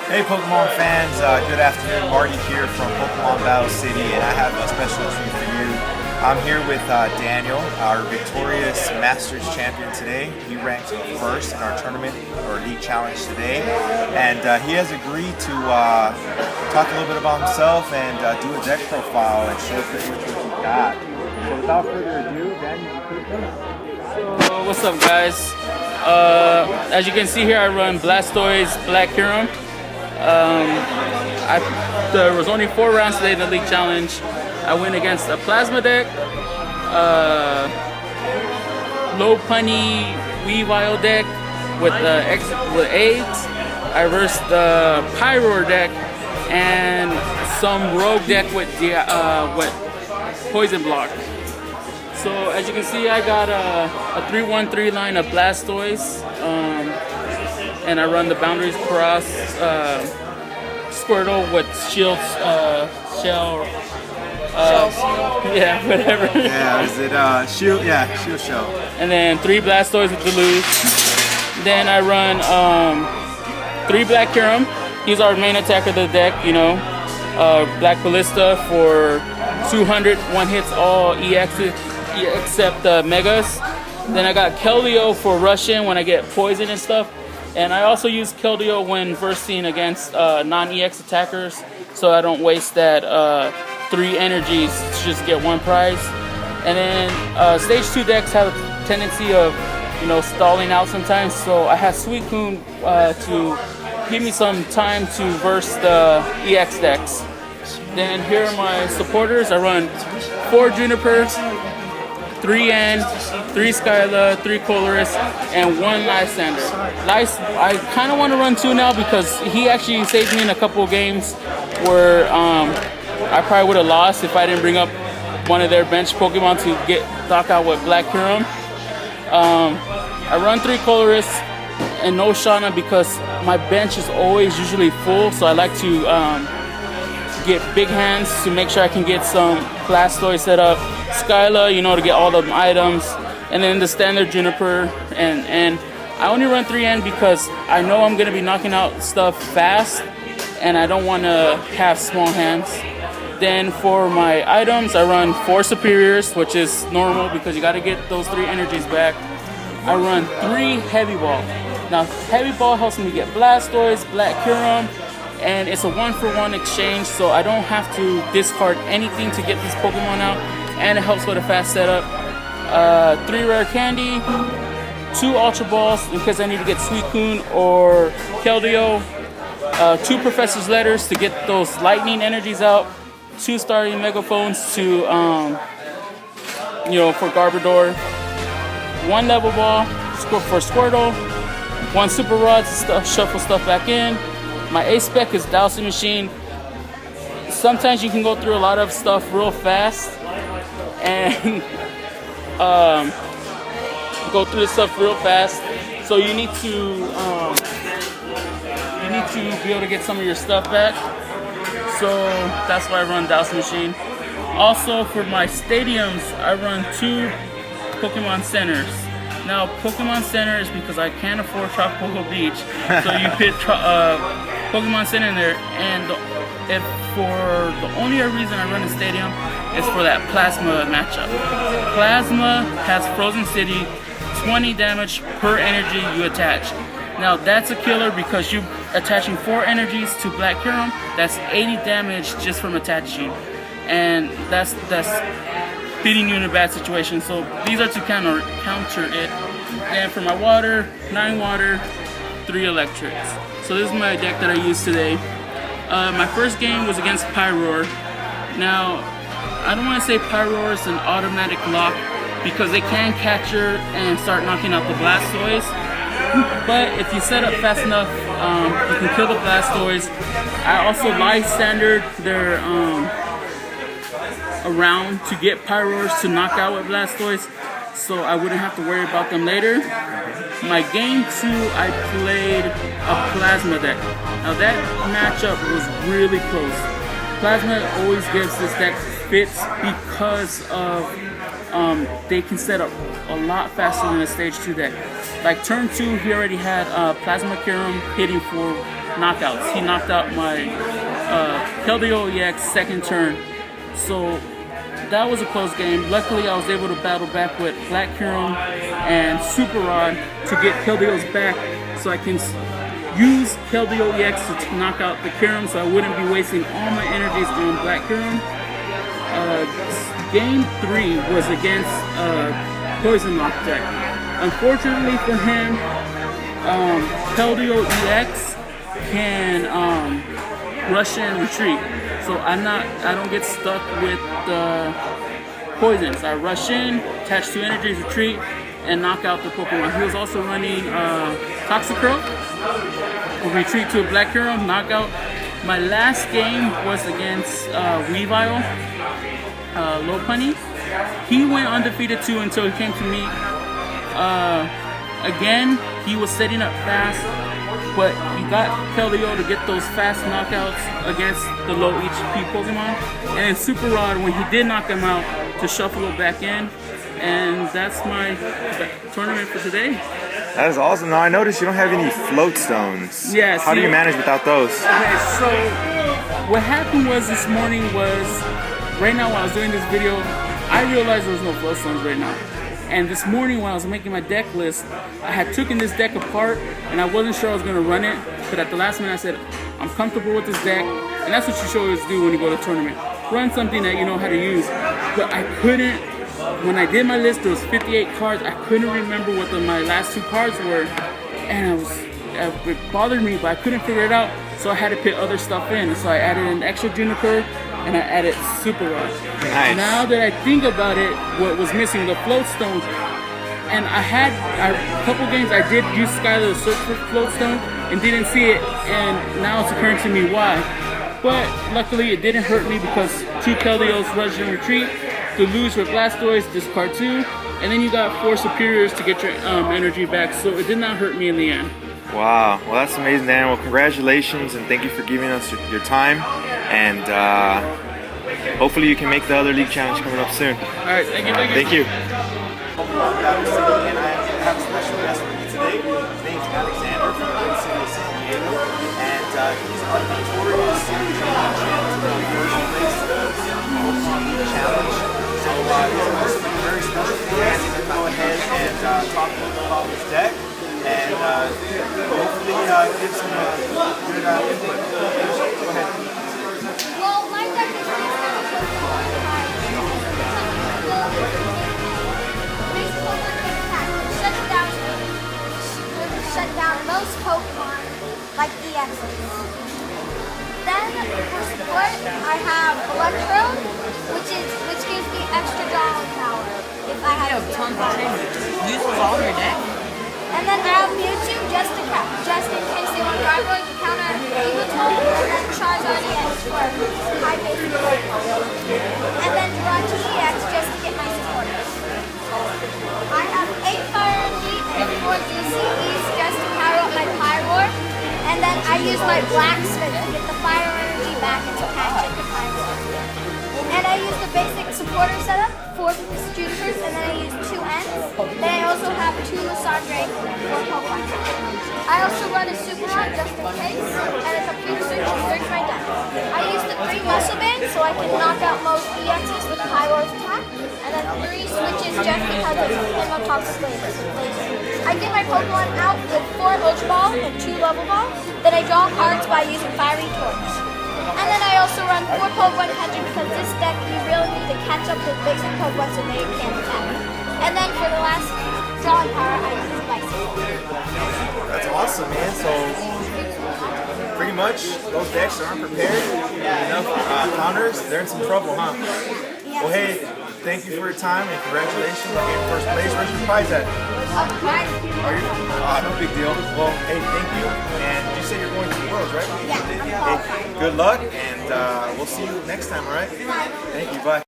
Hey Pokemon fans, good afternoon. Marty here from Pokemon Battle City, and I have a special treat for you. I'm here with Daniel, our victorious Masters champion today. He ranked first in our tournament or league challenge today, and he has agreed to talk a little bit about himself and do a deck profile and show pretty much what he got. So without further ado, Daniel, you could come. So what's up, guys? As you can see here, I run Blastoise, Black Kyurem. There was only 4 rounds today in the league challenge. I went against a Plasma deck, low punny Weavile deck with AIDS. I versed the Pyroar deck and some Rogue deck with Poison Block. So as you can see, I got a 3-1-3 line of Blastoise, and I run the Boundaries Cross Squirtle with Shield Shell. Yeah, whatever. Yeah, is it Shield? Yeah, Shield Shell. And then 3 Blastoise with Duluth. Then I run 3 Black Kyurem. He's our main attacker of the deck, you know. Black Ballista for 200, one hits all EXs except Megas. Then I got Keldeo for Russian when I get poison and stuff. And I also use Keldeo when versing against non-EX attackers, so I don't waste that 3 energies to just get 1 prize. And then stage 2 decks have a tendency of, you know, stalling out sometimes, so I have Suicune to give me some time to verse the EX decks. Then here are my supporters. I run 4 Juniper, 3 N, 3 Skyla, 3 Colorus, and 1 Lysander. I kind of want to run 2 now because he actually saved me in a couple of games where I probably would have lost if I didn't bring up one of their bench Pokemon to get knocked out with Black Kyurem. I run 3 Colorus and no Shauna because my bench is always usually full, so I like to get big hands to make sure I can get some Blastoise set up. Skyla, you know, to get all the items, and then the standard Juniper, and I only run 3N because I know I'm gonna be knocking out stuff fast, and I don't want to have small hands. Then for my items, I run 4 Superiors, which is normal because you got to get those 3 energies back. I run 3 Heavy Ball. Now Heavy Ball helps me get Blastoise, Black Kyurem, and it's a 1-for-1 exchange, so I don't have to discard anything to get this Pokemon out, and it helps with a fast setup. 3 Rare Candy, 2 Ultra Balls in case I need to get Suicune or Keldeo, 2 Professor's Letters to get those lightning energies out, 2 Starry Megaphones to, you know, for Garbodor, 1 Level Ball for Squirtle, 1 Super Rod to shuffle stuff back in. My A spec is Dowsing Machine. Sometimes you can go through a lot of stuff real fast and go through the stuff real fast. So you need to be able to get some of your stuff back. So that's why I run Dowsing Machine. Also for my stadiums, I run 2 Pokemon Centers. Now Pokemon Center is because I can't afford Tropical Beach, so you put Pokemon Center in there, and the only reason I run a stadium is for that Plasma matchup. Plasma has Frozen City, 20 damage per energy you attach. Now that's a killer because you're attaching 4 energies to Black Kyurem. That's 80 damage just from attaching, and that's beating you in a bad situation. So these are to counter it. And for my water, 9 water, 3 electrics. So this is my deck that I used today. My first game was against Pyroar. Now, I don't want to say Pyroar is an automatic lock because they can catch her and start knocking out the Blastoise. But if you set up fast enough, you can kill the Blastoise. I also Lysander their around to get Pyroars to knock out with Blastoise, so I wouldn't have to worry about them later. My game 2, I played a Plasma deck. Now that matchup was really close. Plasma always gives this deck fits because of they can set up a lot faster than a stage 2 deck. Like turn 2, he already had Plasma Kyurem hitting for knockouts. He knocked out my Keldeo EX second turn. So that was a close game. Luckily, I was able to battle back with Black Kyurem and Super Rod to get Keldeo's back, so I can use Keldeo EX to knock out the Kyurem, so I wouldn't be wasting all my energies on Black Kyurem. Game 3 was against Poison Lock deck. Unfortunately for him, Keldeo EX can rush and retreat. So I don't get stuck with the poisons. I rush in, attach 2 energies, retreat, and knock out the Pokemon. He was also running Toxicroak, retreat to a Black Kyurem, knockout. My last game was against Weavile, Lopunny. He went undefeated too until he came to me. Again, he was setting up fast, but he got Keldeo to get those fast knockouts against the low HP Pokemon. And then Super Rod, when he did knock him out, to shuffle it back in. And that's my tournament for today. That is awesome. Now I noticed you don't have any float stones. Yeah. How do you manage without those? Okay, so what happened was this morning was, right now while I was doing this video, I realized there was no float stones right now. And this morning when I was making my deck list, I had taken this deck apart and I wasn't sure I was going to run it. But at the last minute I said, I'm comfortable with this deck. And that's what you should always do when you go to a tournament. Run something that you know how to use. But I couldn't, when I did my list, there was 58 cards. I couldn't remember what my last 2 cards were. And it bothered me, but I couldn't figure it out. So I had to put other stuff in. So I added an extra Juniper and I added Super Rod. Nice. Now that I think about it, what was missing, the float stones. And a couple games I did use Skylar to search for float stone and didn't see it, and now it's occurring to me why. But luckily it didn't hurt me because 2 Keldeos rush and retreat, to lose with Blastoise, discard 2, and then you got 4 superiors to get your energy back, so it did not hurt me in the end. Wow, well that's amazing, Daniel. Well, congratulations and thank you for giving us your time, and hopefully you can make the other league challenge coming up soon. Alright, thank you. Thank you. And I have a special guest with me today. His name's Alexander from the city of San Diego, and he's our victorious champion to the first place Pokemon League Challenge. So he's going to be very special for us. He's going to go ahead and talk a little about his deck, and hopefully give some good input. Go ahead. Well, my deck is shut down most Pokemon, like EXs. Then for support, I have Electrode, which gives me extra drawing power if I have tons of changes. Use all your deck? And then I have Mewtwo just in case they want Gargoyle to counter Evital, and then Charizard EX for high base. And then Jirachi EX just to get my supporters. I have 8 Fire Energy and 4 DCEs just to power up my Pyroar. And then I use my Blacksmith to get the Fire Energy back and to catch it to Pyroar. And I use the basic supporter setup, 4 Junipers, and then I use 2 Ents. Then I also have 2 Lysandre for Pokemon. I also run a Super Rod just in case, and a computer switch to search my deck. I use the 3 Muscle Bands so I can knock out most EXs with Pyroar's attack, and then 3 switches just because of Hinotox's laser. I get my Pokemon out with 4 Ultra Ball and 2 Level Ball, then I draw cards by using Fiery Torch. And then I also run 4 Pokemon Catcher because this deck you really need to catch up with basic Pokemon so they can't attack. And then for the last drawing power, I use Bicycle. That's awesome, man. So pretty much those decks aren't prepared. Enough counters, they're in some trouble, huh? Yeah. Well, hey, thank you for your time and congratulations on getting first place. Where's your prize at? Are you? No big deal. Well, hey, thank you. And you said you're going to the Worlds, right? Yeah, I'm qualified. Hey, good luck, and we'll see you next time, all right? Thank you. Bye.